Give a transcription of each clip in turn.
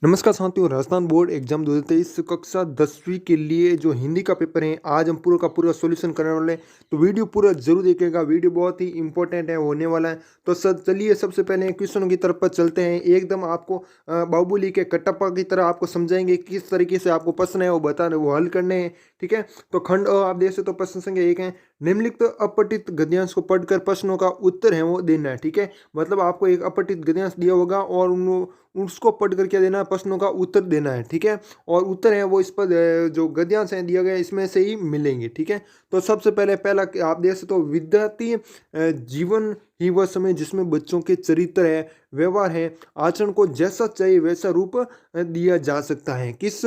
नमस्कार साथियों, Rajasthan board exam 2023 कक्षा 10वीं के लिए जो हिंदी का पेपर है आज हम पूरा का पूरा सॉल्यूशन करने वाले हैं। तो वीडियो पूरा जरूर देखिएगा, वीडियो बहुत ही इंपॉर्टेंट है, होने वाला है। तो सर चलिए सबसे पहले क्वेश्चनों की तरफ पर चलते हैं। एकदम आपको बाहुबली के कटप्पा की तरह आपको समझाएंगे किस तरीके से आपको प्रश्न है वो बताने, वो हल करने हैं। ठीक है, तो खंड आप देख सकते हो, प्रश्न संख्या 1 है, निम्नलिखित अपठित गद्यांश को पढ़कर प्रश्नों का उत्तर है वो देना है। ठीक है, मतलब आपको एक अपठित गद्यांश दिया होगा और उसको पढ़ कर क्या देना है, प्रश्नों का उत्तर देना है। ठीक है, और उत्तर है वो इस पर जो गद्यांश है दिया गया इसमें से ही मिलेंगे। ठीक है, तो सबसे पहले पहला आप देख सकते हो, विद्यार्थी जीवन ही वह समय जिसमें बच्चों के चरित्र है, व्यवहार है, आचरण को जैसा चाहिए वैसा रूप दिया जा सकता है। किस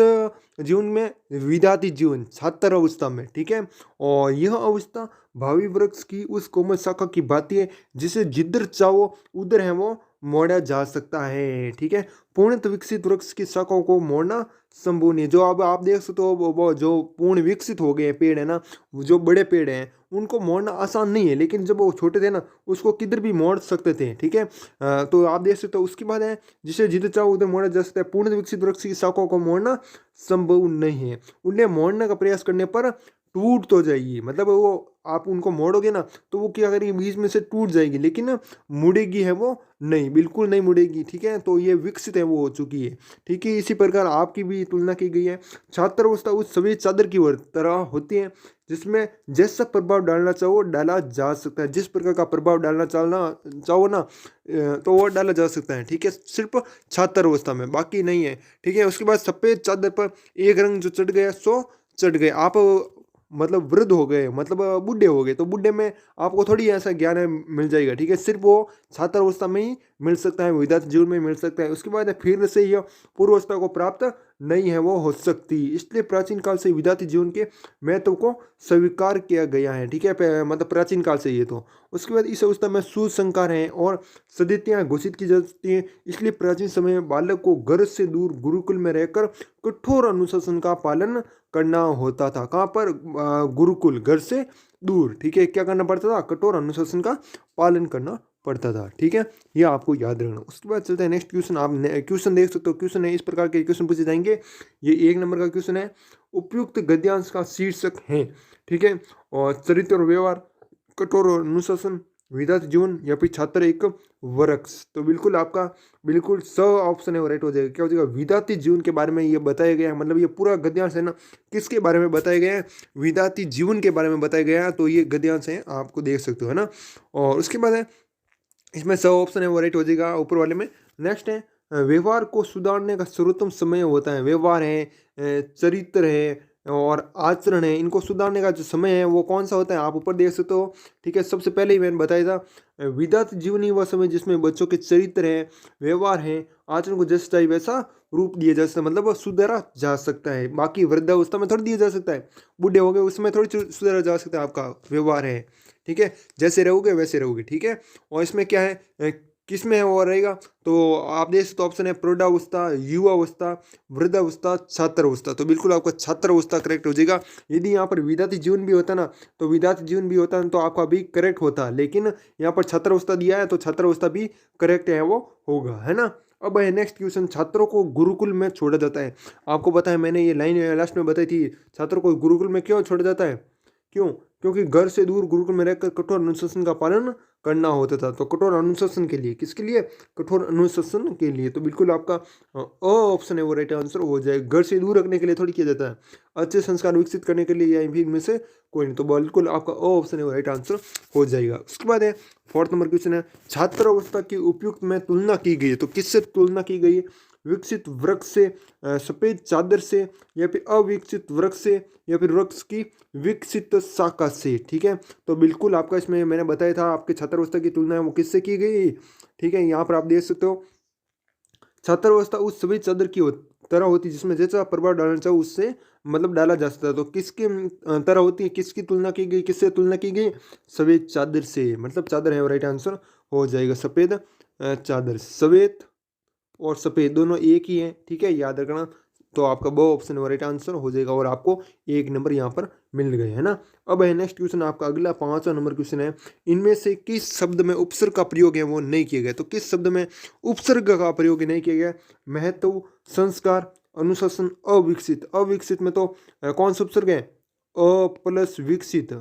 जीवन में? विद्यार्थी जीवन, छात्र अवस्था में। ठीक है, और यह अवस्था भावी वृक्ष की उस कोमल शाखा की भांति है जिसे जिधर चाहो उधर है वो मोड़ा जा सकता है। ठीक है, पूर्णतः विकसित वृक्ष की शाखाओं को मोड़ना संभव नहीं है। जो अब आप देख सकते हो, वो जो पूर्ण विकसित हो गए पेड़ है ना, वो जो बड़े पेड़ हैं उनको मोड़ना आसान नहीं है, लेकिन जब वो छोटे थे ना उसको किधर भी मोड़ सकते थे। ठीक है, तो आप देख सकते हो। उसके बाद है, जिसे जिधर चाहो उधर मोड़ा जा सकता है, पूर्ण विकसित वृक्ष की शाखाओं को मोड़ना संभव नहीं है। उन्हें मोड़ने का प्रयास करने पर टूट तो जाएगी, मतलब वो आप उनको मोड़ोगे ना तो वो क्या करेगी, बीच में से टूट जाएगी, लेकिन मुड़ेगी है वो नहीं, बिल्कुल नहीं मुड़ेगी। ठीक है, तो ये विकसित है वो हो चुकी है। ठीक है, इसी प्रकार आपकी भी तुलना की गई है। छात्र अवस्था उस सभी चादर की तरह होती है जिसमें जैसा प्रभाव डालना चाहो डाला जा सकता है। जिस प्रकार का प्रभाव डालना चाहो ना तो वो डाला जा सकता है। ठीक है, सिर्फ छात्र अवस्था में, बाकी नहीं है। ठीक है, उसके बाद सफ़ेद चादर पर एक रंग जो चढ़ गया सो चढ़ गए। आप मतलब वृद्ध हो गए, मतलब बूढ़े हो गए, तो बूढ़े में आपको थोड़ी ऐसा ज्ञान मिल जाएगा। ठीक है, सिर्फ वो छात्र अवस्था में ही मिल सकता है, विद्यार्थी जीवन में मिल सकता है। उसके बाद फिर से यह पूर्व अवस्था को प्राप्त नहीं है वो हो सकती। इसलिए प्राचीन काल से विद्यार्थी जीवन के महत्व को स्वीकार किया गया है। ठीक है, मतलब प्राचीन काल से ये तो। उसके बाद इस अवस्था में सुसंस्कार हैं और सदितियाँ घोषित की जाती हैं। इसलिए प्राचीन समय में बालक को घर से दूर गुरुकुल में रहकर कठोर अनुशासन का पालन करना होता था। कहाँ पर? गुरुकुल, घर से दूर। ठीक है, क्या करना पड़ता था? कठोर अनुशासन का पालन करना पड़ता था। ठीक है, ये आपको याद रखना। उसके बाद चलते हैं नेक्स्ट क्वेश्चन। आप क्वेश्चन देख सकते हो, क्वेश्चन है इस प्रकार के क्वेश्चन पूछे जाएंगे। ये 1 नंबर का क्वेश्चन है, उपयुक्त गद्यांश का शीर्षक है। ठीक है, और चरित्र और व्यवहार, कठोर और अनुशासन, विद्यार्थी जीवन या फिर छात्र एक वृक्ष। तो बिल्कुल आपका बिल्कुल स ऑप्शन है वो राइट हो जाएगा। क्या हो जाएगा? विद्यार्थी जीवन के बारे में ये बताया गया है, मतलब ये पूरा गद्यांश है ना किसके बारे में बताया गया है? विद्यार्थी जीवन के बारे में बताया गया है। तो ये गद्यांश है, आपको देख सकते हो, है ना। और उसके बाद है, इसमें सब ऑप्शन है वो राइट हो जाएगा ऊपर वाले में। नेक्स्ट है, व्यवहार को सुधारने का सर्वोत्तम समय होता है। व्यवहार है, चरित्र है और आचरण है, इनको सुधारने का जो समय है वो कौन सा होता है? आप ऊपर देख सकते हो। ठीक है, सबसे पहले ही मैंने बताया था, विद्यार्थी जीवन ही वह समय जिसमें बच्चों के चरित्र है, व्यवहार है, आचरण को जैसा चाहिए वैसा रूप दिया जा सकता है, मतलब सुधारा जा सकता है। बाकी वृद्धावस्था में थोड़ी दिया जा सकता है, बूढ़े हो गए उसमें थोड़ी सुधारा जा सकता है। आपका व्यवहार है, ठीक है, जैसे रहोगे वैसे रहोगे। ठीक है, और इसमें क्या है, किस में है वो रहेगा? तो आप देख सकते हो, ऑप्शन है प्रौढ़ावस्था, युवावस्था, वृद्धावस्था, छात्रावस्था। तो बिल्कुल आपका छात्रावस्था करेक्ट हो जाएगा। यदि यहाँ पर विद्यार्थी जीवन भी होता ना तो विद्यार्थी जीवन भी होता तो आपका भी करेक्ट होता, लेकिन यहाँ पर छात्रावस्था दिया है तो छात्रावस्था भी करेक्ट है वो होगा, है ना। अब है नेक्स्ट क्वेश्चन, छात्रों को गुरुकुल में छोड़ा जाता है। आपको पता है, मैंने ये लाइन लास्ट में बताई थी, छात्रों को गुरुकुल में क्यों छोड़ा जाता है? क्यों? क्योंकि घर से दूर गुरुकुल में रहकर कठोर अनुशासन का पालन करना होता था। तो कठोर अनुशासन के लिए, किसके लिए? कठोर अनुशासन के लिए। तो बिल्कुल आपका ऑप्शन है वो राइट आंसर हो जाएगा। घर से दूर रखने के लिए थोड़ी किया जाता है, अच्छे संस्कार विकसित करने के लिए, या भी इनमें से कोई नहीं। तो बिल्कुल आपका ऑप्शन है वो राइट आंसर हो जाएगा। उसके बाद है 4 नंबर क्वेश्चन है, छात्र अवस्था की उपयुक्त में तुलना की गई है। तो किससे तुलना की गई है? विकसित वृक्ष से, सफ़ेद चादर से, या फिर अविकसित वृक्ष से, या फिर वृक्ष की विकसित शाखा से। ठीक है, तो बिल्कुल आपका इसमें मैंने बताया था, आपके छात्रावस्था की तुलना है वो किससे की गई? ठीक है, यहाँ पर आप देख सकते हो, छात्रावस्था उस सभी चादर की तरह होती है जिसमें जैसा प्रभाव डालना चाहो उससे मतलब डाला जा सकता है। तो किसके तरह होती है, किसकी तुलना की गई, किससे तुलना की गई? सफ़ेद चादर से, मतलब चादर है वो राइट आंसर हो जाएगा। सफ़ेद चादर, सफ़ेद और सफ़ेद दोनों एक ही है। ठीक है, याद रखना, तो आपका ब ऑप्शन में राइट आंसर हो जाएगा और आपको 1 नंबर यहाँ पर मिल गए, है ना। अब है नेक्स्ट क्वेश्चन आपका अगला 5वां नंबर क्वेश्चन है, इनमें से किस शब्द में उपसर्ग का प्रयोग है वो नहीं किया गया। तो किस शब्द में उपसर्ग का प्रयोग नहीं किया गया। महत्व, संस्कार, अनुशासन, अविकसित। अविकसित में तो कौन सा उपसर्ग है, अ प्लस विकसित,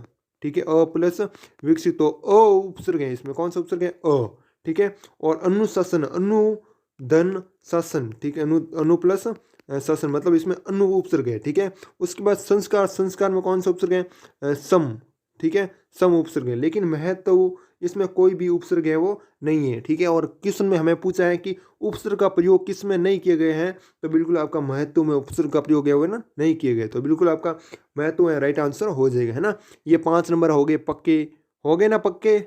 ठीक है, अ प्लस विकसित, तो अ उपसर्ग है इसमें, कौन सा उपसर्ग है, अ, ठीक है। और अनुशासन, अनु धन शासन, ठीक है, अनु प्लस शासन, मतलब इसमें अनु उपसर्ग है, ठीक है। उसके बाद संस्कार, संस्कार में कौन सा उपसर्ग है, सम, ठीक है, सम उपसर्ग है। लेकिन महत्व, इसमें कोई भी उपसर्ग है वो नहीं है, ठीक है। और क्वेश्चन में हमें पूछा है कि उपसर्ग का प्रयोग किस में नहीं किए गए हैं, तो बिल्कुल आपका महत्व में उपसर्ग का प्रयोग है वो ना नहीं किए गए, तो बिल्कुल आपका महत्व में राइट आंसर हो जाएगा, है ना। ये 5 नंबर हो गए पक्के, हो गए ना पक्के,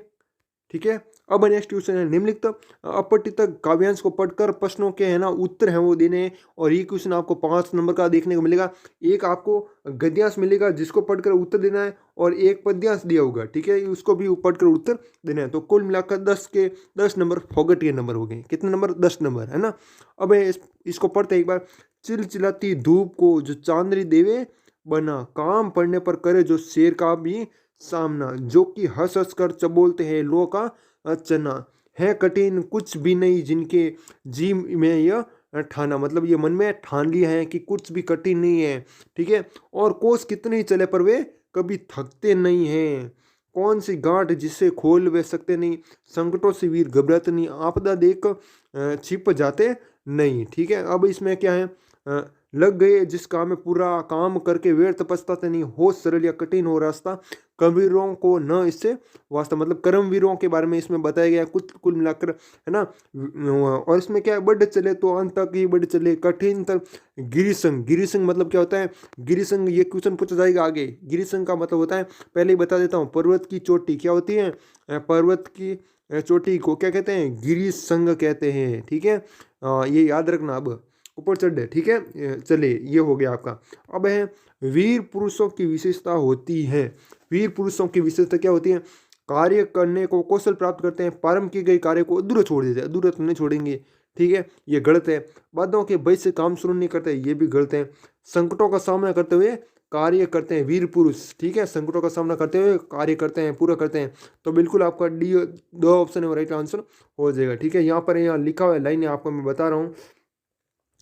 ठीक है। अब नेक्स्ट क्वेश्चन है, निम्नलिखित अपठित काव्यांश को पढ़कर प्रश्नों के है ना उत्तर हैं वो देने हैं। और ये क्वेश्चन आपको 5 नंबर का देखने को मिलेगा। एक आपको गद्यांश मिलेगा जिसको पढ़कर उत्तर देना है, और एक पद्यांश दिया होगा, ठीक है, उसको भी पढ़कर उत्तर देना है। तो कुल मिलाकर 10 नंबर फोगट के नंबर हो गए। कितने नंबर, 10 नंबर, है ना। अब इसको पढ़ते एक बार। चिलचिलाती धूप को जो चांदनी देवे बना, काम पड़ने पर करे जो शेर का भी सामना, जो कि हंस हंस कर चबोलते हैं लोगों का चना, है कठिन कुछ भी नहीं जिनके जी में यह ठाना, मतलब ये मन में ठान लिया है कि कुछ भी कठिन नहीं है, ठीक है। और कोस कितने ही चले पर वे कभी थकते नहीं हैं, कौन सी गांठ जिसे खोल वे सकते नहीं, संकटों से वीर घबराते नहीं, आपदा देख छिप जाते नहीं, ठीक है। अब इसमें क्या है, लग गए जिस काम में पूरा काम करके व्यर्थ पछताते नहीं, हो सरल या कठिन हो रास्ता, कर्मवीरों को न इससे वास्ता, मतलब कर्मवीरों के बारे में इसमें बताया गया कुछ कुल मिलाकर, है ना। और इसमें क्या है, बढ़ चले तो अंत तक ही बढ़ चले, कठिन तक गिरिसंग। गिरिसंग मतलब क्या होता है, गिरिसंग ये क्वेश्चन पूछा जाएगा आगे। गिरिसंग का मतलब होता है, पहले ही बता देता हूँ, पर्वत की चोटी क्या होती है, पर्वत की चोटी को क्या कहते हैं, गिरिसंग कहते हैं, ठीक है। ये याद रखना। अब ऊपर चढ़, ठीक है, चले, ये हो गया आपका। अब है वीर पुरुषों की विशेषता होती है। वीर पुरुषों की विशेषता क्या होती है, कार्य करने को कौशल प्राप्त करते हैं, प्रारंभ किए गए कार्य को अधूरा छोड़ देते हैं, अधूरा तो नहीं छोड़ेंगे, ठीक है, ये गलत है। बातों के भय से काम शुरू नहीं करते, ये भी गलत है। संकटों का सामना करते हुए कार्य करते हैं वीर पुरुष, ठीक है, संकटों का सामना करते हुए कार्य करते हैं, पूरा करते हैं, तो बिल्कुल आपका डी 2 ऑप्शन है राइट आंसर हो जाएगा, ठीक है। यहाँ लिखा हुआ है लाइन आपको मैं बता रहा हूँ,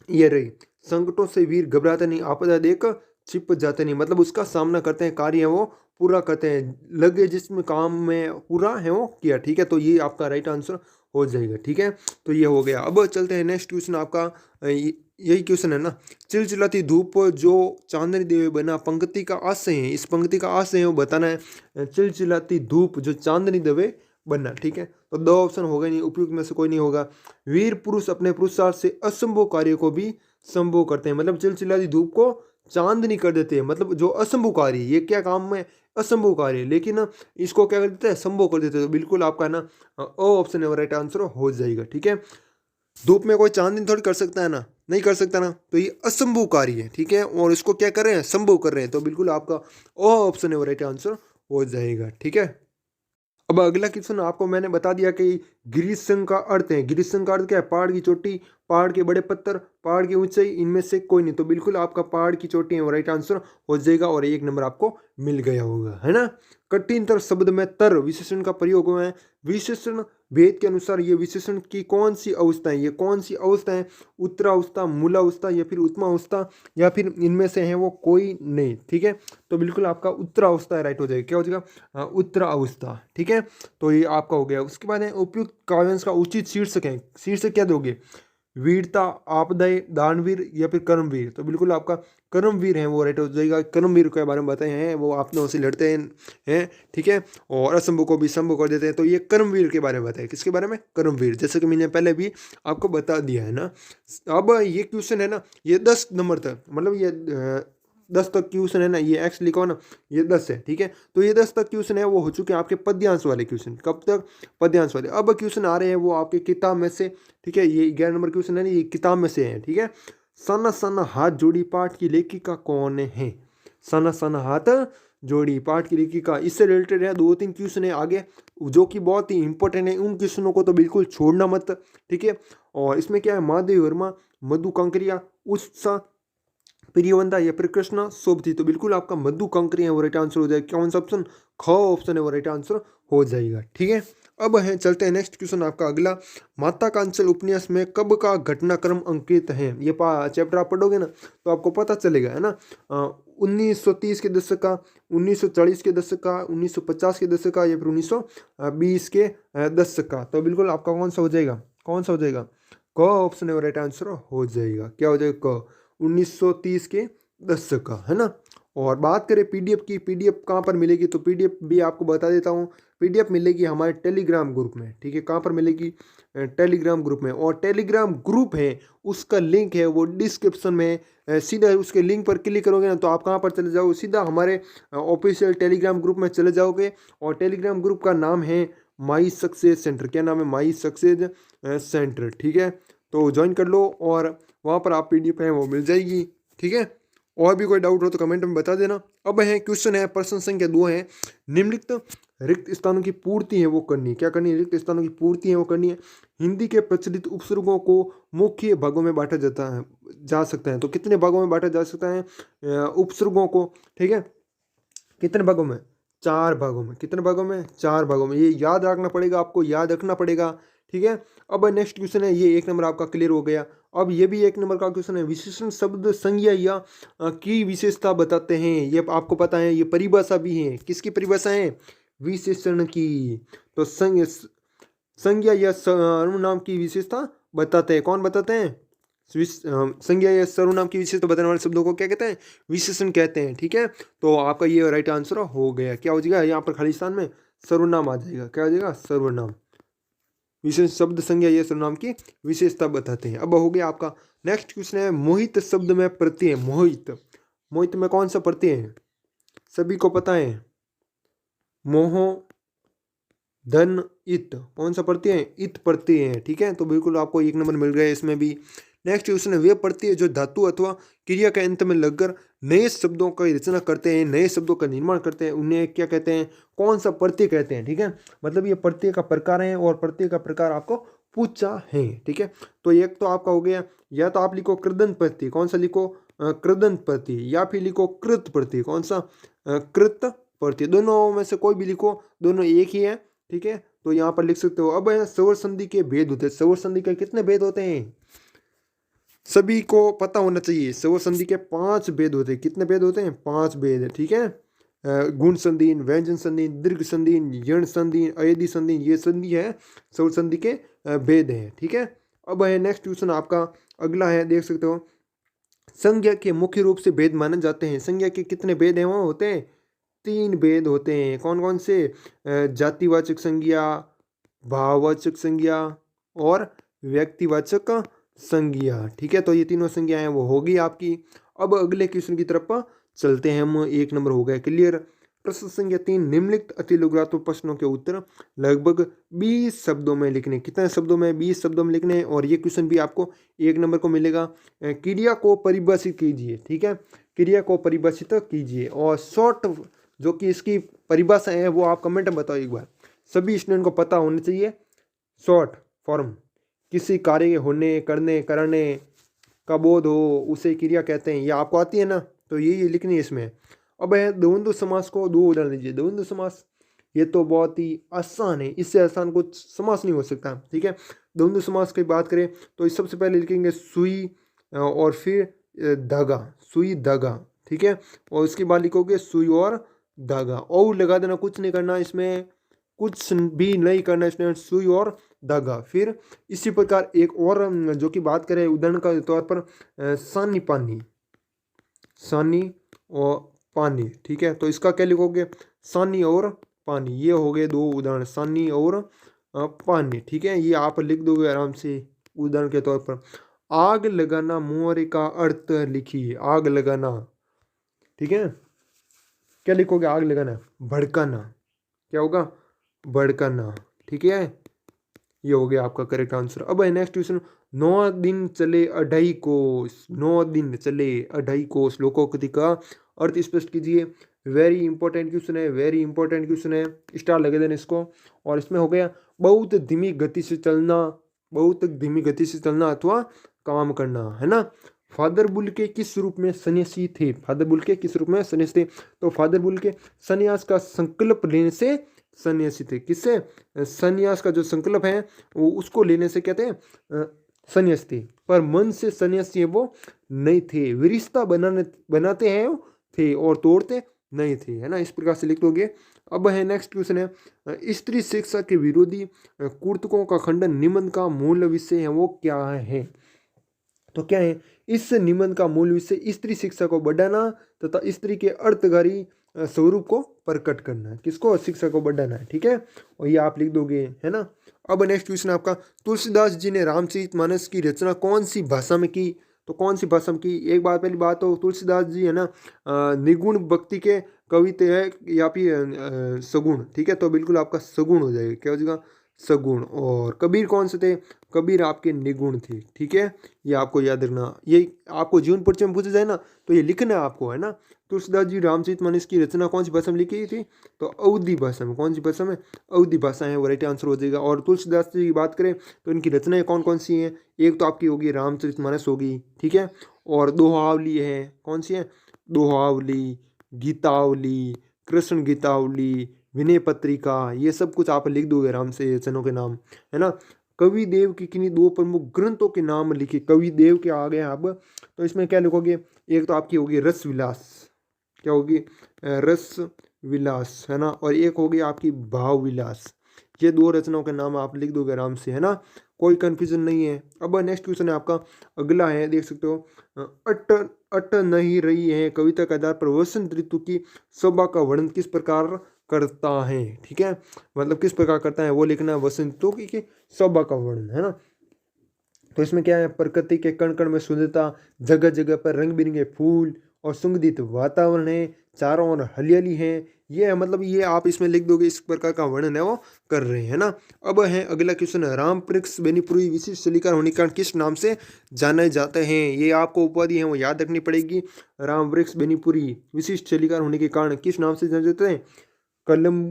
ये रही, संकटों से वीर घबराते नहीं, आपदा देख छिप जाते नहीं, मतलब उसका सामना करते हैं, कार्य है वो पूरा करते हैं, लगे जिसमें काम में पूरा है वो किया, ठीक है। तो ये आपका राइट आंसर हो जाएगा, ठीक है। तो ये हो गया। अब चलते हैं नेक्स्ट क्वेश्चन आपका, यही क्वेश्चन है ना, चिलचिलाती धूप जो चांदनी देवे बना, पंक्ति का आशय है, इस पंक्ति का आशय है वो बताना है। चिलचिलाती धूप जो चांदनी देवे बनना, ठीक है। तो 2 ऑप्शन हो गए, नहीं उपयुक्त में से कोई नहीं होगा। वीर पुरुष अपने पुरुषार्थ से असंभव कार्य को भी संभव करते हैं, मतलब चिलचिलाती धूप को चांदनी कर देते हैं, मतलब जो असंभव कार्य, ये क्या काम में असंभव कार्य, लेकिन इसको क्या कर देते हैं, संभव कर देते हैं। तो बिल्कुल आपका ना ऑप्शन है राइट आंसर हो जाएगा, ठीक है। धूप में कोई चांदनी थोड़ी कर सकता है ना, नहीं कर सकता ना, तो ये असंभव कार्य है, ठीक है, और इसको क्या कर रहे हैं, संभव कर रहे हैं, तो बिल्कुल आपका ऑप्शन है राइट आंसर हो जाएगा, ठीक है। अब अगला क्वेश्चन आपको मैंने बता दिया कि गिरिसंग का अर्थ है, गिरिसंग का अर्थ क्या है, पहाड़ की चोटी, पहाड़ के बड़े पत्थर, पहाड़ की ऊंचाई, इनमें से कोई नहीं, तो बिल्कुल आपका पहाड़ की चोटी है वो राइट आंसर हो जाएगा, और 1 नंबर आपको मिल गया होगा, है ना। कठिनतर शब्द में तर विशेषण का प्रयोग हुआ है। विशेषण भेद के अनुसार ये विशेषण की कौन सी अवस्था है, ये कौन सी अवस्था है, उत्तरावस्था, मूलावस्था, या फिर उत्तमावस्था, या फिर इनमें से है वो कोई नहीं, ठीक है। तो बिल्कुल आपका उत्तरावस्था राइट हो जाएगा, क्या हो जाएगा, उत्तरावस्था, ठीक है। तो ये आपका हो गया। उसके बाद है उपयुक्त काव्यांश का उचित शीर्षक है, शीर्षक क्या दोगे, वीरता, आपदय, दानवीर, या फिर कर्मवीर, तो बिल्कुल आपका कर्मवीर है वो राइट हो जाएगा। कर्मवीर के बारे में बताए हैं, वो आपने से लड़ते हैं, ठीक है, और असंभव को भी संभव कर देते हैं, तो ये कर्मवीर के बारे में बताया। किसके बारे में, कर्मवीर, जैसे कि मैंने पहले भी आपको बता दिया है ना। अब ये क्वेश्चन है ना, ये 10 नंबर तक, मतलब ये 10 तक क्वेश्चन है ना, ये एक्स लिखो ना, ये 10 है, ठीक है। तो ये 10 तक क्वेश्चन है वो हो चुके हैं आपके पद्यांश वाले क्वेश्चन, कब तक, पद्यांश वाले। अब क्वेश्चन आ रहे हैं वो आपके किताब में से, ठीक है, ये 11 नंबर क्वेश्चन है ना, ये किताब में से है, ठीक है। सना सना हाथ जोड़ी पाठ की लेखिका कौन है, सना सना हाथ जोड़ी पाठ की लेखिका, इससे रिलेटेड है 2-3 क्वेश्चन है आगे जो कि बहुत ही इंपॉर्टेंट है, उन क्वेश्चनों को तो बिल्कुल छोड़ना मत, ठीक है। और इसमें क्या है, महादेव वर्मा, मधु कांकरिया, उत्साह प्रियवंता या फिर कृष्णा शोभती। तो बिल्कुल आपका मधु कंकरी है वो राइट आंसर हो जाएगा। कौन सा ऑप्शन? ख ऑप्शन है वो राइट आंसर हो जाएगा। ठीक है, अब है चलते हैं नेक्स्ट क्वेश्चन आपका अगला। माता कांचल उपन्यास में कब का घटनाक्रम अंकित है? ये चैप्टर आप पढ़ोगे ना तो आपको पता चलेगा, है ना। 1930 के दशक का, 1940 के दशक का, 1950 के दशक का या फिर 1920 के दशक का। तो बिल्कुल आपका कौन सा हो जाएगा? कौन सा हो जाएगा? क ऑप्शन है वो राइट आंसर हो जाएगा। क्या हो जाएगा? क 1930 के दशक का, है ना। और बात करें पीडीएफ की, पीडीएफ कहाँ पर मिलेगी? तो पीडीएफ भी आपको बता देता हूँ। पीडीएफ मिलेगी हमारे टेलीग्राम ग्रुप में। ठीक है, कहाँ पर मिलेगी? टेलीग्राम ग्रुप में। और टेलीग्राम ग्रुप है उसका लिंक है वो डिस्क्रिप्शन में। सीधा उसके लिंक पर क्लिक करोगे ना तो आप कहाँ पर चले जाओगे? सीधा हमारे ऑफिशियल टेलीग्राम ग्रुप में चले जाओगे। और टेलीग्राम ग्रुप का नाम है माई सक्सेस सेंटर। क्या नाम है? My success centre. ठीक है, तो ज्वाइन कर लो और वहाँ पर आप पीडीएफ है वो मिल जाएगी। ठीक है, और भी कोई डाउट हो तो कमेंट में बता देना। अब है क्वेश्चन है, प्रश्न संख्या 2 है। निम्नलिखित रिक्त स्थानों की पूर्ति है वो करनी है। क्या करनी है? रिक्त स्थानों की पूर्ति है वो करनी है। हिंदी के प्रचलित उपसर्गों को मुख्य भागों में बांटा जा सकता है। तो कितने भागों में बांटा जा सकता है उपसर्गों को? ठीक है, कितने भागों में? 4 भागों में। कितने भागों में? 4 भागों में। ये याद रखना पड़ेगा, आपको याद रखना पड़ेगा। ठीक है, अब नेक्स्ट क्वेश्चन है, ये 1 नंबर आपका क्लियर हो गया। अब ये भी 1 नंबर का क्वेश्चन है। विशेषण शब्द संज्ञा या की विशेषता बताते हैं। ये आपको पता है, ये परिभाषा भी है। किसकी परिभाषा है? विशेषण की। तो संज्ञा या सर्वनाम की विशेषता बताते हैं। कौन बताते हैं? संज्ञा या सर्वनाम की विशेषता बताने वाले शब्दों को क्या कहते हैं? विशेषण कहते हैं। ठीक है, तो आपका ये राइट आंसर हो गया। क्या हो जाएगा? यहाँ पर खाली स्थान में सर्वनाम आ जाएगा। क्या हो जाएगा? सर्वनाम। विशेष शब्द संज्ञा या सर्वनाम की विशेषता बताते हैं। अब हो गया आपका नेक्स्ट क्वेश्चन है, मोहित शब्द में प्रत्यय। मोहित, मोहित में कौन सा प्रत्यय है? सभी को पता है, मोह धन इत। कौन सा प्रत्यय है? इत प्रत्यय है। ठीक है, तो बिल्कुल आपको 1 नंबर मिल गया इसमें भी। नेक्स्ट क्वेश्चन है, वे प्रत्यय जो धातु अथवा क्रिया के अंत में लगकर नए शब्दों की रचना करते हैं, नए शब्दों का निर्माण करते हैं, उन्हें क्या कहते हैं? कौन सा प्रत्यय कहते हैं? ठीक है, मतलब ये प्रत्यय का प्रकार है और प्रत्यय का प्रकार आपको पूछा है। ठीक है, तो एक तो आपका हो गया, या तो आप लिखो कृदंत प्रत्यय। कौन सा लिखो? कृदंत प्रत्यय। या फिर लिखो कृत प्रत्यय। कौन सा? कृत प्रत्यय। दोनों में से कोई भी लिखो, दोनों एक ही है। ठीक है, तो यहाँ पर लिख सकते हो। अब है स्वर संधि के भेद होते हैं। स्वर संधि के कितने भेद होते हैं? सभी को पता होना चाहिए। स्वर संधि के 5 भेद होते हैं। कितने भेद होते हैं? 5 भेद है। ठीक है, गुण संधि, व्यंजन संधि, दीर्घ संधि, यण संधि, अयदि संधि, ये संधि है स्वर संधि के भेद हैं। ठीक है, अब है नेक्स्ट क्वेश्चन आपका अगला है, देख सकते हो। संज्ञा के मुख्य रूप से भेद माने जाते हैं। संज्ञा के कितने भेद हैं? वो होते हैं 3 भेद होते हैं। कौन कौन से? जातिवाचक संज्ञा, भाववाचक संज्ञा और व्यक्तिवाचक संज्ञा। ठीक है, तो ये तीनों संज्ञा हैं वो होगी आपकी। अब अगले क्वेश्चन की तरफ चलते हैं हम। 1 नंबर हो गया क्लियर। प्रश्न संख्या 3, निम्नलिखित अति लघुत्तम प्रश्नों के उत्तर लगभग 20 शब्दों में लिखने। कितने शब्दों में? 20 शब्दों में लिखने। और ये क्वेश्चन भी आपको 1 नंबर को मिलेगा। क्रिया को परिभाषित कीजिए। ठीक है, क्रिया को परिभाषित कीजिए और शॉर्ट जो कि इसकी परिभाषा है वो आप कमेंट में बताओ एक बार। सभी स्टूडेंट को पता होना चाहिए। शॉर्ट फॉर्म, किसी कार्य के होने, करने, करने का बोध हो उसे क्रिया कहते हैं। ये आपको आती है ना, तो ये लिखनी है इसमें। अब है द्वंद्व समास को 2 उदाहरण लीजिए। द्वंद्व समास ये तो बहुत ही आसान है, इससे आसान कुछ समास नहीं हो सकता। ठीक है, द्वंद्व समास की बात करें तो इस सबसे पहले लिखेंगे सुई और फिर धागा, सुई धागा। ठीक है, और उसके बाद लिखोगे सुई और धागा, और लगा देना, कुछ नहीं करना इसमें, कुछ भी नहीं करना स्टूडेंट। सुई और धागा। फिर इसी प्रकार एक और जो कि बात करें उदाहरण का तौर पर सानी पानी, सानी और पानी। ठीक है, तो इसका क्या लिखोगे? सानी और पानी। ये हो गए 2 उदाहरण, सानी और पानी। ठीक है, ये आप लिख दोगे आराम से उदाहरण के तौर पर। आग लगाना, मुहावरे का अर्थ लिखिए। आग लगाना, ठीक है, क्या लिखोगे? आग लगाना, भड़काना। क्या होगा? भड़काना। ठीक है, ये हो गया आपका करेक्ट आंसर। अब है नेक्स्ट क्वेश्चन, 9 दिन चले 2.5 कोस। 9 दिन चले 2.5 कोस लोकोक्ति का अर्थ स्पष्ट कीजिए। वेरी इंपॉर्टेंट क्वेश्चन है, वेरी इंपॉर्टेंट क्वेश्चन है, स्टार लगे देना इसको। और इसमें हो गया बहुत धीमी गति से चलना, बहुत धीमी गति से चलना अथवा काम करना, है ना। फादर बुल्के किस रूप में सन्यासी थे? फादर बुल्के किस रूप में सन्यासी थे? तो फादर बुल्के सन्यास का संकल्प लेने से सन्यासी थे। किससे? सन्यास का जो संकल्प है वो उसको लेने से कहते हैं सन्यासी थे, पर मन से सन्यासी है वो नहीं थे। वे रिश्ता बनाते हैं वो थे और तोड़ते नहीं थे, है ना। इस प्रकार से लिख दोगे। अब है नेक्स्ट क्वेश्चन है, स्त्री शिक्षा के विरोधी कुर्तकों का खंडन निबंध का मूल विषय है वो क्या है? तो क्या है इस निबंध का मूल विषय? स्त्री शिक्षा को बढ़ाना तथा स्त्री के अर्थकारी स्वरूप को प्रकट करना है। किसको? शिक्षा को बढ़ाना है, ठीक है। और ये आप लिख दोगे, है ना। अब नेक्स्ट क्वेश्चन आपका, तुलसीदास जी ने रामचरितमानस की रचना कौन सी भाषा में की? तो कौन सी भाषा में की? एक बात पहली बात तो तुलसीदास जी है ना निगुण भक्ति के कवि थे या फिर सगुण, ठीक है। तो बिल्कुल आपका सगुण हो जाएगा। क्या हो जाएगा? सगुण। और कबीर कौन से थे? कबीर आपके निगुण थे, ठीक है। ये आपको याद रखना। ये आपको जीवन परिचय में पूछा जाए ना तो ये लिखना है आपको, है ना। तुलसीदास जी रामचरितमानस की रचना कौन सी भाषा में लिखी थी? तो अवधी भाषा में। कौन सी भाषा में? अवधी भाषा है, वो राइट आंसर हो जाएगा। और तुलसीदास जी की बात करें तो इनकी रचनाएं कौन कौन सी हैं? एक तो आपकी होगी रामचरितमानस होगी, ठीक है। और दोहावली है, कौन सी है? दोहावली, गीतावली, कृष्ण गीतावली, विनय पत्रिका, ये सब कुछ आप लिख दोगे आराम से रचनों के नाम, है ना। कवि देव की किन्हीं दो प्रमुख ग्रंथों के नाम लिखे। कवि देव के आ गए अब, तो इसमें क्या लिखोगे? एक तो आपकी होगी रस विलास, क्या होगी? रस विलास, है ना। और एक होगी आपकी भाव विलास। ये दो रचनाओं के नाम आप लिख दोगे आराम से, है ना। कोई कंफ्यूजन नहीं है। अब नेक्स्ट क्वेश्चन है आपका, अगला है, देख सकते हो। अट अट नहीं रही है कविता के आधार पर वसंत ऋतु की शोभा का वर्णन किस प्रकार करता है? ठीक है, मतलब किस प्रकार करता है वो लिखना है। वसंत ऋतु की शोभा का वर्णन, है ना। तो इसमें क्या है? प्रकृति के कण कण में सुंदरता, जगह जगह पर रंग बिरंगे फूल और सुगंधित वातावरण है, चारों ओर हरियाली है। ये है, मतलब ये आप इसमें लिख दोगे, इस प्रकार का वर्णन है वो कर रहे हैं, है ना। अब है अगला क्वेश्चन, राम वृक्ष बेनीपुरी विशिष्ट शैलीकार होने के कारण किस नाम से जाने जाते हैं? ये आपको उपाधि है वो याद रखनी पड़ेगी। राम वृक्ष बेनीपुरी विशिष्ट शैलीकार होने के कारण किस नाम से जाने जाते हैं? कलम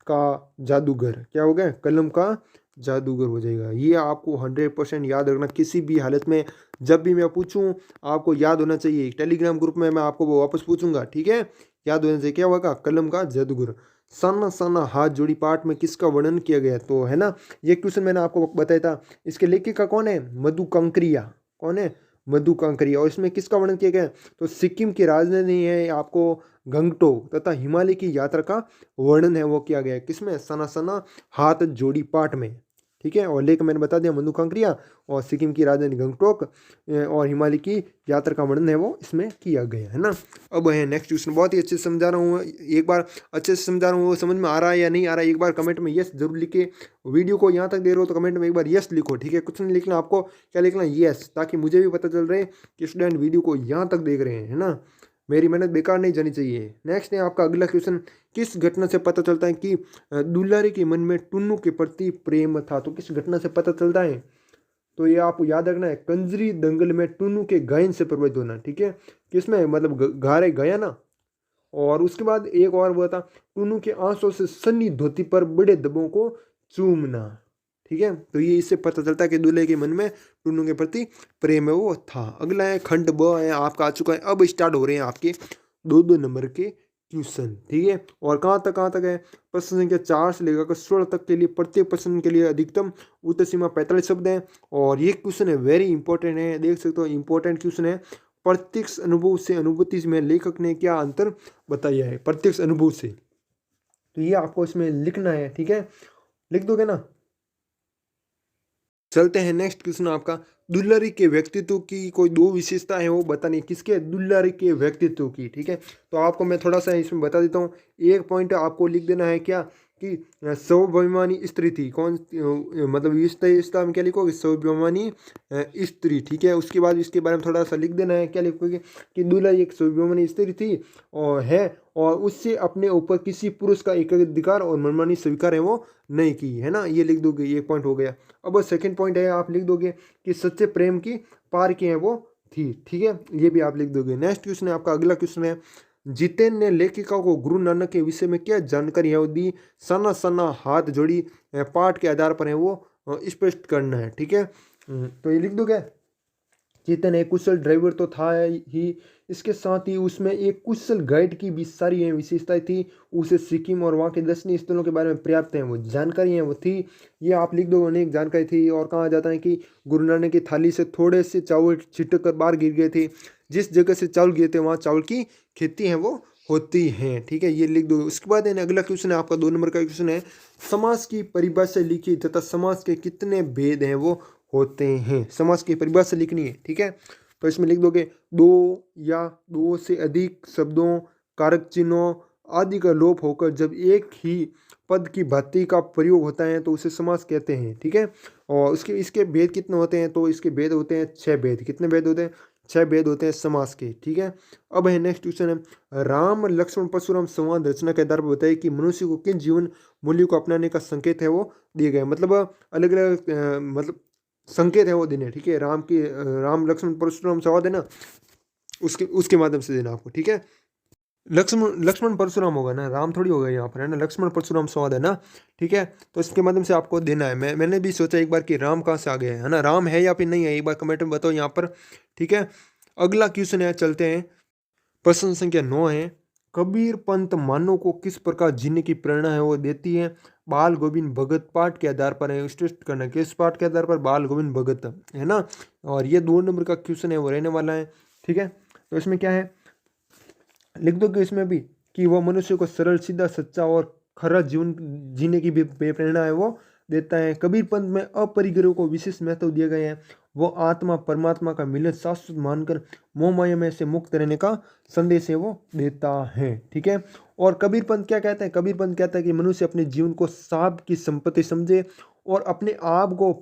का जादूगर। क्या हो गया? कलम का जादूगर हो जाएगा। ये आपको 100% याद रखना किसी भी हालत में। जब भी मैं पूछूं आपको याद होना चाहिए। टेलीग्राम ग्रुप में मैं आपको वो वापस पूछूंगा, ठीक है। याद होना चाहिए। क्या होगा? कलम का जादूगर। सन्ना सन्ना हाथ जोड़ी पाठ में किसका वर्णन किया गया? तो है ना, ये क्वेश्चन मैंने आपको बताया था। इसके लेखिका कौन है? मधु कंकरिया। कौन है? मधु कंकरिया। और इसमें किसका वर्णन किया गया? तो सिक्किम की राजधानी है आपको गंगटोक तथा हिमालय की यात्रा का वर्णन है वो किया गया है। किसमें? सना सना हाथ जोड़ी पाठ में, ठीक है। और लेख मैंने बता दिया मधु कंकरिया, और सिक्किम की राजधानी गंगटोक और हिमालय की यात्रा का वर्णन है वो इसमें किया गया, है ना। अब है नेक्स्ट क्वेश्चन, बहुत ही अच्छे से समझा रहा हूँ। एक बार अच्छे से समझा रहा हूँ, वो समझ में आ रहा है या नहीं आ रहा है? एक बार कमेंट में यस जरूर लिखे। वीडियो को यहाँ तक दे रहे हो तो कमेंट में एक बार यस लिखो, ठीक है। कुछ नहीं लिखना आपको, क्या लिखना? यस, ताकि मुझे भी पता चल रहा है कि स्टूडेंट वीडियो को यहाँ तक देख रहे हैं, है ना। मेरी मेहनत बेकार नहीं जानी चाहिए। नेक्स्ट है आपका अगला क्वेश्चन, किस घटना से पता चलता है कि दुलारी के मन में टुन्नू के प्रति प्रेम था? तो किस घटना से पता चलता है? तो ये आपको याद रखना है, कंजरी दंगल में टुन्नू के गायन से प्रभावित होना, ठीक है। किसमें? मतलब घारे गया ना। और उसके बाद एक और हुआ था, टुन्नू के आंसू से सन्नी धोती पर बड़े धब्बों को चूमना, ठीक है। तो ये इससे पता चलता है कि दूल्हे के मन में टुन्नू के प्रति प्रेम है वो था। अगला है खंड ब है आपका आ चुका है। अब स्टार्ट हो रहे हैं आपके 2-2 नंबर के क्वेश्चन, ठीक है। और कहाँ तक है? प्रश्न संख्या 4 से लेकर 16 तक के लिए प्रत्येक प्रश्न के लिए अधिकतम उत्तर सीमा 45 शब्द है। और ये क्वेश्चन है वेरी इंपॉर्टेंट है, देख सकते हो इंपॉर्टेंट क्वेश्चन है। प्रत्यक्ष अनुभव से अनुभूति में लेखक ने क्या अंतर बताया है? प्रत्यक्ष अनुभव से, तो ये आपको इसमें लिखना है, ठीक है। लिख दोगे ना? चलते हैं नेक्स्ट क्वेश्चन आपका, दुल्हारी के व्यक्तित्व की कोई 2 विशेषता है वो बतानी। किसके? दुल्हारी के व्यक्तित्व की, ठीक है। तो आपको मैं थोड़ा सा इसमें बता देता हूँ। एक पॉइंट आपको लिख देना है क्या कि स्वाभिमानी स्त्री थी। कौन मतलब विशेषता में क्या लिखोगे? स्वाभिमानी स्त्री, ठीक है। उसके बाद इसके बारे में थोड़ा सा लिख देना है। क्या लिखोगे? कि दुल्हारी एक स्वाभिमानी स्त्री थी और है, और उससे अपने ऊपर किसी पुरुष का एकाधिकार और मनमानी स्वीकार है वो नहीं की, है ना। ये लिख दोगे, ये पॉइंट हो गया। अब सेकंड पॉइंट है, आप लिख दोगे कि सच्चे प्रेम की पार की है वो थी, ठीक है। ये भी आप लिख दोगे। नेक्स्ट क्वेश्चन है आपका, अगला क्वेश्चन है, जितेन ने लेखिका को गुरु नानक के विषय में क्या जानकारी है वो दी? सना सना हाथ जोड़ी पाठ के आधार पर है वो स्पष्ट करना है, ठीक है। तो ये लिख दोगे। चेतन है, कुशल ड्राइवर तो था ही, इसके साथ ही उसमें एक कुशल गाइड की भी सारी विशेषताएं थी। उसे सिक्किम और वहाँ के दर्शनीय स्थलों के बारे में पर्याप्त है वो जानकारी है वो थी। ये आप लिख दो, अनेक जानकारी थी। और कहा जाता है कि गुरु नानक की थाली से थोड़े से चावल छिटक कर बाहर गिर गए थे। जिस जगह से चावल गिरे थे वहाँ चावल की खेती है वो होती हैं। ठीक है, ये लिख दो। उसके बाद है अगला क्वेश्चन है आपका 2 नंबर का क्वेश्चन है, समाज की परिभाषा लिखिए तथा समाज के कितने भेद हैं वो होते हैं। समाज की परिभाषा लिखनी है। ठीक है, तो इसमें लिख दोगे दो या दो से अधिक शब्दों, कारक चिन्हों आदि का लोप होकर जब एक ही पद की भांति का प्रयोग होता है तो उसे समास कहते हैं। ठीक है, और उसके इसके भेद कितने होते हैं, तो इसके भेद होते हैं 6 भेद। कितने भेद होते हैं? 6 भेद होते हैं समास के। ठीक है, अब है नेक्स्ट क्वेश्चन है, राम लक्ष्मण परशुराम संवाद रचना के आधार पर बताइए कि मनुष्य को किन जीवन मूल्यों को अपनाने का संकेत है वो दिए गए। मतलब अलग अलग मतलब संकेत है वो देने। ठीक है, राम लक्ष्मण परशुराम संवाद है ना, उसके उसके माध्यम से देना आपको। ठीक है, लक्ष्मण लक्ष्मण परशुराम होगा ना, राम थोड़ी होगा यहाँ पर, है ना, लक्ष्मण परशुराम संवाद है ना। ठीक है, तो इसके माध्यम से आपको देना है। मैंने भी सोचा एक बार कि राम कहाँ से आ गया है ना, राम है या फिर नहीं है, एक बार कमेंट में बताओ यहाँ पर। ठीक है, अगला क्वेश्चन है, चलते हैं। प्रश्न संख्या 9 है, कबीर पंथ मानव को किस प्रकार जीने की प्रेरणा है वो देती है। बाल गोविंद भगत पाठ के आधार पर है, स्टेट करना किस पाठ के आधार पर, बाल गोविंद भगत, है ना। और ये 2 नंबर का क्वेश्चन है वो रहने वाला है। ठीक है, तो इसमें क्या है, लिख दो कि इसमें भी कि वह मनुष्य को सरल सीधा सच्चा और खरा जीवन जीने की भी प्रेरणा है वो देता है। कबीर पंथ में अपरिग्रह को विशेष महत्व दिए गए हैं। वो आत्मा परमात्मा का मिलन शाश्वत मानकर मोह माया में से मुक्त रहने का संदेश है वो देता है। ठीक है, और कबीर पंथ क्या कहते हैं, कबीर पंथ कहता है कि मनुष्य अपने जीवन को साब की संपत्ति समझे और अपने आप को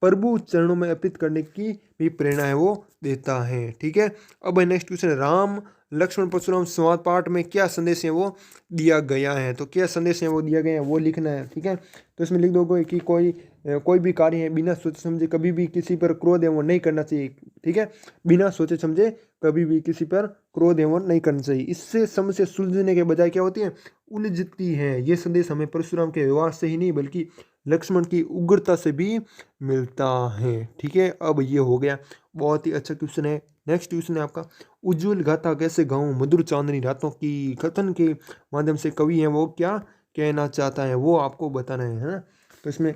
प्रभु चरणों में अर्पित करने की भी प्रेरणा है वो देता है। ठीक है, अब नेक्स्ट क्वेश्चन, राम लक्ष्मण परशुराम संवाद पाठ में क्या संदेश है वो दिया गया है। तो क्या संदेश है वो दिया गया है वो लिखना है। ठीक है, तो इसमें लिख दोगे कि कोई भी कार्य है बिना सोचे समझे कभी भी किसी पर क्रोध है वो नहीं करना चाहिए। ठीक है, बिना सोचे समझे कभी भी किसी पर क्रोध है वो नहीं करना चाहिए। इससे समस्या सुलझने के बजाय क्या होती है, उलझती है। ये संदेश हमें परशुराम के व्यवहार से ही नहीं बल्कि लक्ष्मण की उग्रता से भी मिलता है। ठीक है, अब ये हो गया, बहुत ही अच्छा क्वेश्चन है। नेक्स्ट क्वेश्चन है आपका, उज्जवल गाथा कैसे गाऊं मधुर चांदनी रातों की, कथन के माध्यम से कवि है वो क्या कहना चाहता है वो आपको बताना है ना। तो इसमें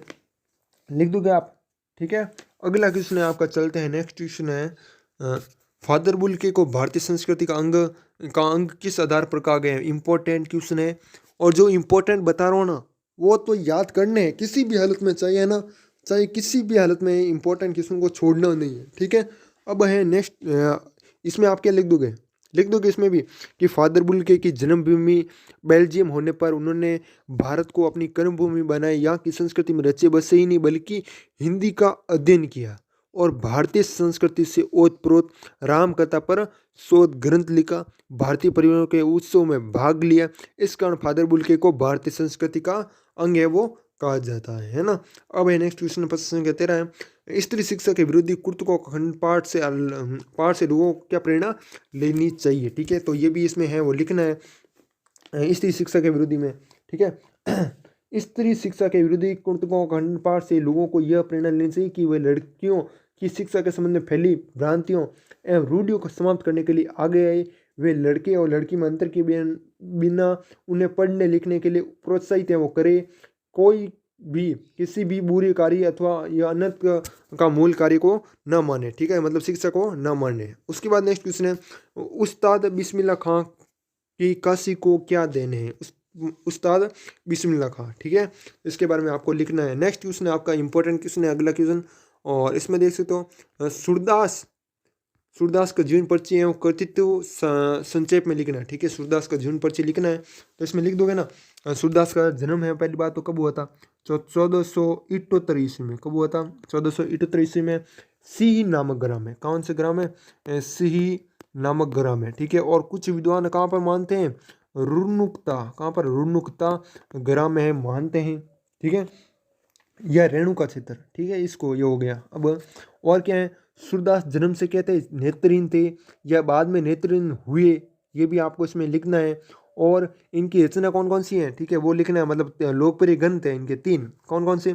लिख दोगे आप। ठीक है, अगला क्वेश्चन है आपका, चलते हैं। नेक्स्ट क्वेश्चन है, फादर बुल्के को भारतीय संस्कृति का अंग किस आधार पर कहा गया है। इंपॉर्टेंट क्वेश्चन है, और जो इंपॉर्टेंट बता रहा हूँ ना वो तो याद करने हैं किसी भी हालत में, चाहिए है ना, चाहे किसी भी हालत में इंपॉर्टेंट क्वेश्चन को छोड़ना नहीं है। ठीक है, अब है नेक्स्ट, इसमें आप क्या लिख दोगे, लिख दोगे इसमें भी कि फादर बुल्के की जन्मभूमि बेल्जियम होने पर उन्होंने भारत को अपनी कर्मभूमि बनाई। यहाँ की संस्कृति में रचे बसे ही नहीं बल्कि हिंदी का अध्ययन किया और भारतीय संस्कृति से ओतप्रोत रामकथा पर शोध ग्रंथ लिखा, भारतीय परिवारों के उत्सव में भाग लिया। इस कारण फादर बुल्के को भारतीय संस्कृति का अंग है वो कहा जाता है ना। अब है नेक्स्ट क्वेश्चन, प्रश्न संख्या 13 है, स्त्री शिक्षा के विरोधी कुर्तकों खंड पाठ से लोगों को क्या प्रेरणा लेनी चाहिए। ठीक है, तो ये भी इसमें है वो लिखना है स्त्री शिक्षा के विरोधी में। ठीक है, स्त्री शिक्षा के विरोधी कुर्तकों खंड पाठ से लोगों को यह प्रेरणा लेनी चाहिए कि वे लड़कियों की शिक्षा के संबंध में फैली भ्रांतियों एवं रूढ़ियों को समाप्त करने के लिए आगे आए। वे लड़के और लड़की में अंतर के बिना उन्हें पढ़ने लिखने के लिए प्रोत्साहित है वो करे। कोई भी किसी भी बुरी कार्य अथवा या अनर्थ का मूल कार्य को न माने। ठीक है, मतलब शिक्षा को न माने। उसके बाद नेक्स्ट क्वेश्चन है, उस्ताद बिस्मिल्लाह खां की काशी को क्या देने हैं। उस्ताद बिस्मिल्लाह खां, ठीक है, इसके बारे में आपको लिखना है। नेक्स्ट क्वेश्चन है आपका इंपॉर्टेंट क्वेश्चन है अगला क्वेश्चन, और इसमें देख सकते हो सूरदास का जीवन परिचय एवं कृतित्व संक्षेप में लिखना है। ठीक है, सूरदास का जीवन परिचय लिखना है। तो इसमें लिख दोगे ना, सूरदास का जन्म है पहली बात तो कब हुआ था, 1478 ईस्वी में। कब हुआ था, 1478 ईस्वी में सिही नामक ग्राम है। कौन से ग्राम है, सिही नामक ग्राम है। ठीक है, और कुछ विद्वान कहाँ पर मानते हैं, रुनुकता, कहाँ पर, रुनुकता ग्राम में है मानते हैं। ठीक है, यह रेणुका क्षेत्र। ठीक है, इसको ये हो गया। अब और क्या है, सूरदास जन्म से क्या थे, नेत्रहीन थे या बाद में नेत्रहीन हुए, ये भी आपको इसमें लिखना है। और इनकी रचना कौन कौन सी है, ठीक है, वो लिखना है। मतलब लोकप्रिय ग्रंथ है इनके 3, कौन कौन से,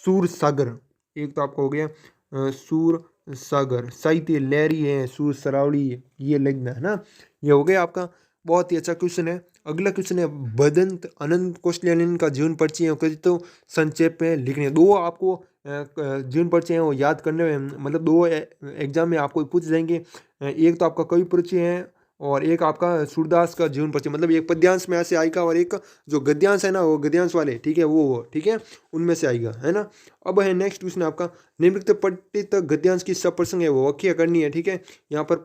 सूर सागर, एक तो आपको हो गया सूर सागर, साहित्य लहरी है, सूर सरावड़ी, ये लिखना है ना। ये हो गया आपका, बहुत ही अच्छा क्वेश्चन है। अगला क्वेश्चन है, बदंत अनंत कौशल्यायन का जीवन परिचय है कथित तो संक्षेप में लिखने। दो आपको जीवन परिचय है वो याद करने में, मतलब दो एग्जाम में आपको पूछ जाएंगे। एक तो आपका कवि परिचय है और एक आपका सूरदास का जीवन परिचय, मतलब एक पद्यांश में ऐसे आएगा और एक जो गद्यांश है ना, वो गद्यांश वाले, ठीक है, वो ठीक है, उनमें से आएगा, है ना। अब है नेक्स्ट क्वेश्चन आपका, निम्नलिखित पठित गद्यांश की सब प्रसंग है वो वाक्य करनी है, ठीक है। यहाँ पर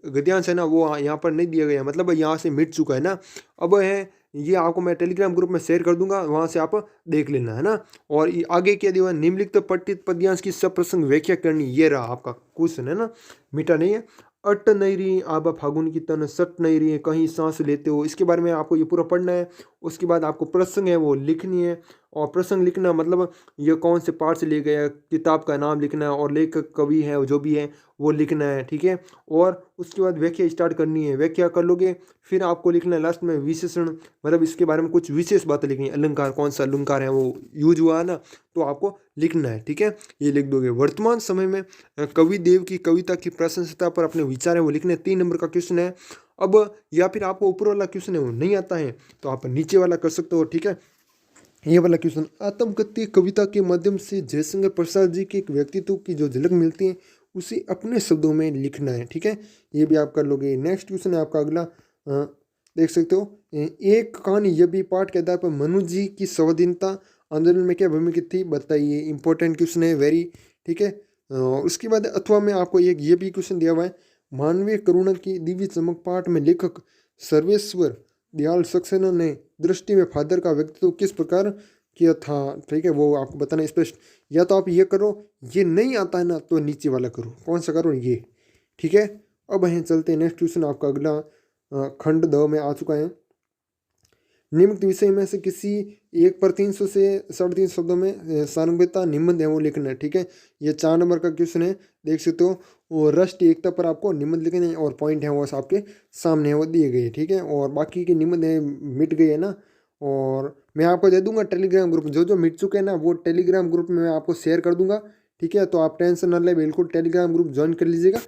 गद्यांश है ना वो यहाँ पर नहीं दिया गया, मतलब यहाँ से मिट चुका है ना। अब है ये आपको मैं टेलीग्राम ग्रुप में शेयर कर दूंगा, वहाँ से आप देख लेना, है ना। और ये आगे क्या दिया, निम्नलिखित पठित पद्यांश की सब प्रसंग व्याख्या करनी, ये रहा आपका क्वेश्चन, है ना, मीठा नहीं है। अट नहीं रही आबा फागुन की तन, सट नहीं रही कहीं सांस लेते हो, इसके बारे में आपको ये पूरा पढ़ना है। उसके बाद आपको प्रसंग है वो लिखनी है, और प्रसंग लिखना मतलब ये कौन से पार्ट से लिए गया, किताब का नाम लिखना है, और लेखक कवि है जो भी है वो लिखना है, ठीक है। और उसके बाद व्याख्या स्टार्ट करनी है, व्याख्या कर लोगे फिर आपको लिखना है लास्ट में विशेषण, मतलब इसके बारे में कुछ विशेष बातें लिखनी है, अलंकार कौन सा अलंकार है वो यूज हुआ है ना, तो आपको लिखना है, ठीक है, ये लिख दोगे। वर्तमान समय में कवि देव की कविता की प्रशंसता पर अपने विचार है वो लिखने, 3 नंबर का क्वेश्चन है। अब या फिर आपको ऊपर वाला क्वेश्चन है वो नहीं आता है तो आप नीचे वाला कर सकते हो, ठीक है। ये वाला क्वेश्चन, आत्मकथ्य कविता के माध्यम से जयशंकर प्रसाद जी के एक व्यक्तित्व की जो झलक मिलती है उसे अपने शब्दों में लिखना है, ठीक है, ये भी आप कर लोगे। नेक्स्ट क्वेश्चन है आपका अगला, देख सकते हो, एक कहानी यह भी पाठ के आधार पर मनु जी की स्वाधीनता आंदोलन में क्या भूमिका थी बताइए, इंपॉर्टेंट क्वेश्चन है वेरी, ठीक है। उसके बाद अथवा में आपको एक ये भी क्वेश्चन दिया हुआ है, मानवीय करुणा की दिव्य चमक पाठ में लेखक सर्वेश्वर दयाल सक्सेना ने दृष्टि में फादर का व्यक्तित्व किस प्रकार किया था, ठीक है, वो आपको बताना स्पष्ट। या तो आप ये करो, ये नहीं आता है ना तो नीचे वाला करो, कौन सा करो ये, ठीक है। अब हैं चलते हैं नेक्स्ट क्वेश्चन आपका अगला, खंड 2 में आ चुका है। निम्नलिखित विषय में से किसी एक पर 300 से 350 शब्दों में सारंगता निबंध है वो लिखना है, ठीक है। ये 4 नंबर का क्वेश्चन है, देख सकते हो। और राष्ट्रीय एकता पर आपको निबंध लिखने हैं और पॉइंट है वो आपके सामने है वो दिए गए, ठीक है। और बाकी के निबंध है मिट गए है ना, और मैं आपको दे दूंगा टेलीग्राम ग्रुप, जो जो मिट चुके हैं ना वो टेलीग्राम ग्रुप में मैं आपको शेयर कर दूंगा, ठीक है। तो आप टेंशन न ले, बिल्कुल टेलीग्राम ग्रुप ज्वाइन कर लीजिएगा।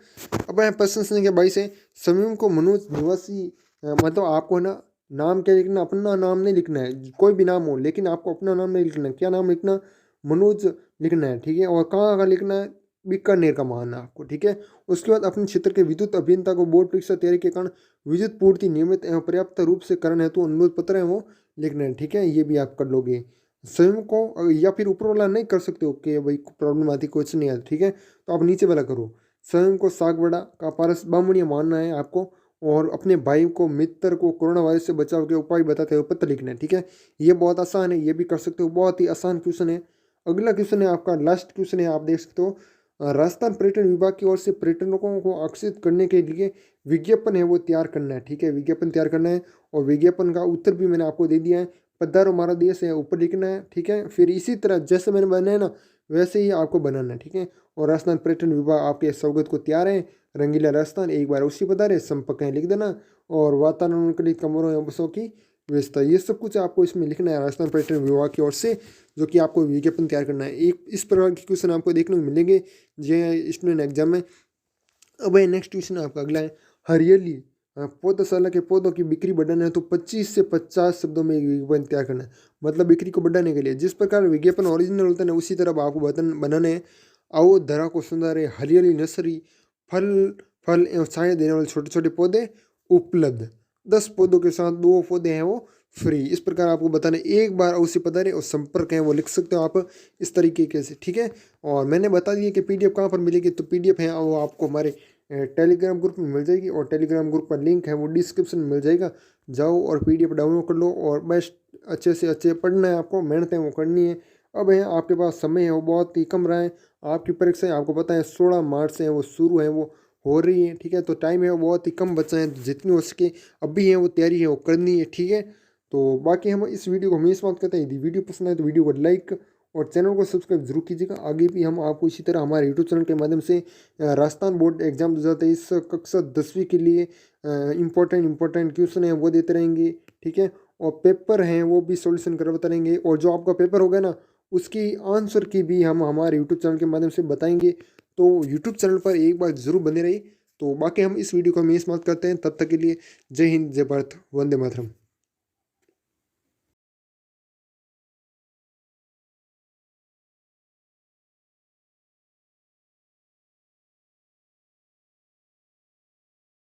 अब यहाँ प्रश्न संख्या 22 है, स्वयं को मनोज निवासी, मतलब आपको ना नाम क्या लिखना, अपना नाम नहीं लिखना है, कोई भी नाम हो लेकिन आपको अपना नाम नहीं लिखना है। क्या नाम लिखना, मनोज लिखना है, ठीक है। और कहाँ का लिखना है, बीकानेर का मानना है आपको, ठीक है। उसके बाद अपने क्षेत्र के विद्युत अभियंता को बोर्ड परीक्षा तैयारी के कारण विद्युत पूर्ति नियमित एवं पर्याप्त रूप से करना है तो अनुरोध पत्र है वो लिखना है, ठीक है, ये भी आप कर लोगे। स्वयं को या फिर ऊपर वाला नहीं कर सकते हो कि भाई प्रॉब्लम आती कुछ नहीं आती, ठीक है, तो आप नीचे वाला करो। स्वयं को सागवड़ा का पारस बामणिया मानना है आपको, और अपने भाई को मित्र को कोरोना वायरस से बचाव के उपाय बताते हुए पत्र लिखना है, ठीक है। ये बहुत आसान है, ये भी कर सकते हो, बहुत ही आसान क्वेश्चन है। अगला क्वेश्चन है आपका लास्ट क्वेश्चन है, आप देख सकते हो, राजस्थान पर्यटन विभाग की ओर से पर्यटकों को आकर्षित करने के लिए विज्ञापन है वो तैयार करना है, ठीक है, विज्ञापन तैयार करना है। और विज्ञापन का उत्तर भी मैंने आपको दे दिया है, पधारो हमारा देश है ऊपर लिखना है, ठीक है। फिर इसी तरह जैसे मैंने बनाया है ना वैसे ही आपको बनाना है, ठीक है। और राजस्थान पर्यटन विभाग आपके स्वागत को तैयार है, रंगीला राजस्थान एक बार उसी पधारे, संपर्क है लिख देना। और वातावरण के लिए कमरों या बसों की व्यवस्था, ये सब कुछ आपको इसमें लिखना है राजस्थान पर्यटन विभाग की ओर से, जो कि आपको विज्ञापन तैयार करना है। एक इस प्रकार के क्वेश्चन आपको देखने को मिलेंगे जो स्टूडेंट एग्जाम में। अब ये नेक्स्ट क्वेश्चन आपका अगला है, हरियाली पौधशाला के पौधों की बिक्री बढ़ाना है तो 25 से 50 शब्दों में एक विज्ञापन तैयार करना है, मतलब बिक्री को बढ़ाने के लिए जिस प्रकार विज्ञापन ओरिजिनल होता है ना उसी तरह आपको बनाने हैं। आओ धरा को सुंदर है, हरियाली नर्सरी, फल फल एवं छाया देने वाले छोटे छोटे पौधे उपलब्ध, 10 पौधों के साथ 2 पौधे हैं वो फ्री, इस प्रकार आपको बताना है। एक बार अवश्य पधारे और संपर्क है वो लिख सकते हो आप इस तरीके से, ठीक है। और मैंने बता दिया कि पीडीएफ कहाँ पर मिलेगी, तो पीडीएफ है वो आपको हमारे टेलीग्राम ग्रुप में मिल जाएगी, और टेलीग्राम ग्रुप का लिंक है वो डिस्क्रिप्शन में मिल जाएगा। जाओ और पीडीएफ डाउनलोड कर लो, और बेस्ट अच्छे से अच्छे पढ़ना है आपको, मेहनत है वो करनी है। अब है आपके पास समय है वो बहुत ही कम रहा है, आपकी परीक्षाएं आपको पता है 16 मार्च से है वो शुरू है वो हो रही है, ठीक है। तो टाइम है वो बहुत ही कम बचा है, तो जितनी हो सके अभी है वो तैयारी है वो करनी है, ठीक है। तो बाकी हम इस वीडियो को हमेशा बात करते हैं, यदि वीडियो पसंद आए तो वीडियो को लाइक और चैनल को सब्सक्राइब जरूर कीजिएगा। आगे भी हम आपको इसी तरह हमारे यूट्यूब चैनल के माध्यम से राजस्थान बोर्ड एग्जाम 2023 कक्षा 10वीं के लिए इम्पोर्टेंट क्वेश्चन है वो देते रहेंगे, ठीक है। और पेपर हैं वो भी सॉल्यूशन करवाते रहेंगे, और जो आपका पेपर होगा ना उसकी आंसर की भी हम हमारे यूट्यूब चैनल के माध्यम से बताएंगे। तो यूट्यूब चैनल पर एक बार ज़रूर बने रहिए। तो बाकी हम इस वीडियो को हमें समाप्त करते हैं, तब तक के लिए जय हिंद, जय भारत, वंदे मातरम।